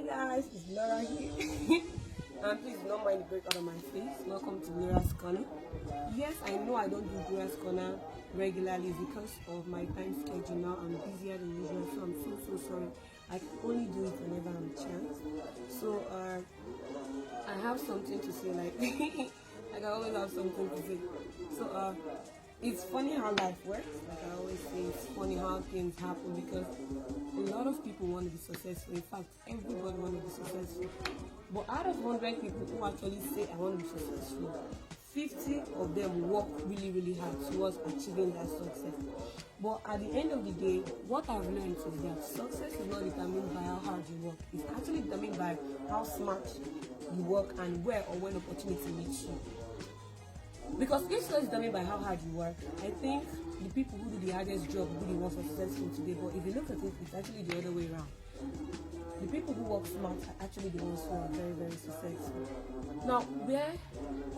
guys, it's Laura here. And please don't mind the break out of my face. Welcome to Laura's Corner. Yes, I know I don't do Laura's Corner regularly because of my time schedule now. I'm busier than usual, so I'm so sorry. I can only do it whenever I'm chance. So I have something to say, like like I always have something to say. So it's funny how life works. Like I always say, it's funny how things happen because a lot of people want to be successful. In fact, everybody wants to be successful. But out of 100 people who actually say I want to be successful, 50 of them work really hard towards achieving that success. But at the end of the day, what I've learned is that success is not determined by how hard you work. It's actually determined by how smart you work and where or when opportunity meets you. Because if it's determined by how hard you work, I think the people who do the hardest job will be the ones successful today. But if you look at it, it's actually the other way around. The people who work smart are actually the ones who are very successful. Now,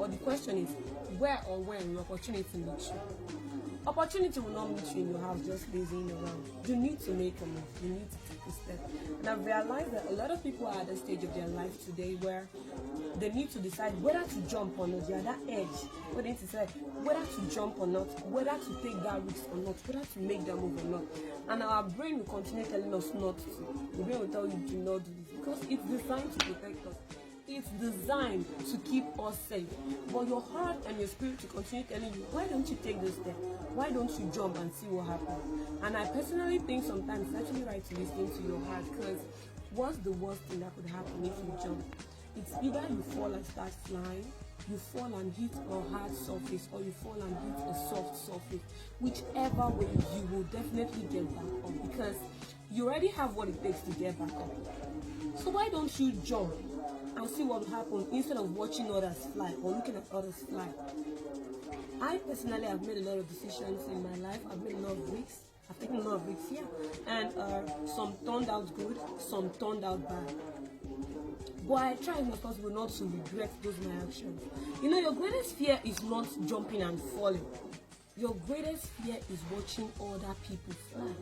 the question is, where or when will opportunity meet you? Opportunity will not meet you in your house just lazing around. You need to make a move. You need to take a step. And I've realized that a lot of people are at the stage of their life today where they need to decide whether to jump or not. They are at that edge where they need to decide whether to jump or not, whether to take that risk or not, whether to make that move or not. And our brain will continue telling us not to. The brain will tell you do not do this because it's designed to protect us. It's designed to keep us safe. But your heart and your spirit will continue telling you, why don't you take this step? Why don't you jump and see what happens? And I personally think sometimes it's actually right to listen to your heart because what's the worst thing that could happen if you jump? It's either you fall and start flying, you fall and hit a hard surface, or you fall and hit a soft surface. Whichever way, you will definitely get back up because you already have what it takes to get back up. So why don't you jump and see what will happen instead of watching others fly or looking at others fly? I personally have made a lot of decisions in my life. I've made a lot of risks. I've taken a lot of risks here, and some turned out good, some turned out bad. But I try as much as possible not to regret those my actions. You know, your greatest fear is not jumping and falling. Your greatest fear is watching other people fly.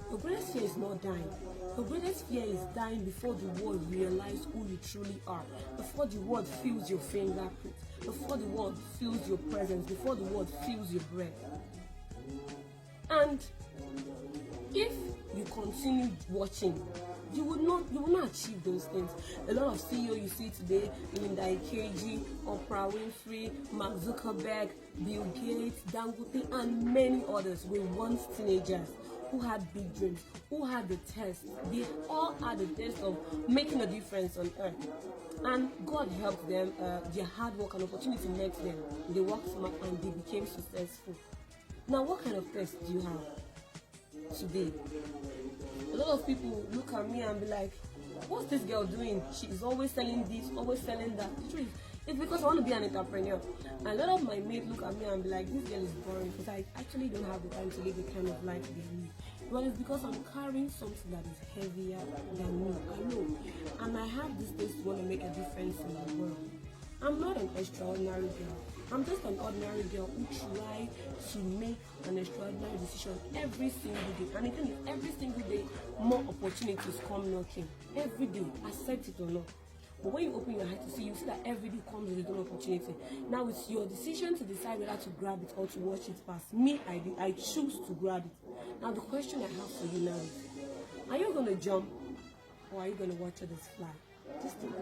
Your greatest fear is not dying. Your greatest fear is dying before the world realizes who you truly are. Before the world feels your fingerprint. Before the world feels your presence. Before the world feels your breath. And if you continue watching, you will not achieve those things. A lot of CEOs you see today, Linda Ikeji, Oprah Winfrey, Mark Zuckerberg, Bill Gates, Dangote, and many others were once teenagers who had big dreams, who had the test. They all had the test of making a difference on earth. And God helped them, their hard work and opportunity met them. They worked smart and they became successful. Now, what kind of test do you have today? A lot of people look at me and be like, what's this girl doing? She's always selling this, always selling that. The truth, it's because I want to be an entrepreneur. And a lot of my mates look at me and be like, this girl is boring because I actually don't have the time to live the kind of life they live. Well, it's because I'm carrying something that is heavier than me. I know. And I have this taste to want to make a difference in the world. I'm not an extraordinary girl. I'm just an ordinary girl who tries to make an extraordinary decision every single day. And again, every single day, more opportunities come knocking. Every day, accept it or not. But when you open your heart to see, you see that every day comes with an opportunity. Now it's your decision to decide whether to grab it or to watch it pass. Me, I choose to grab it. Now the question I have for you now is, are you going to jump or are you going to watch others fly? Just think.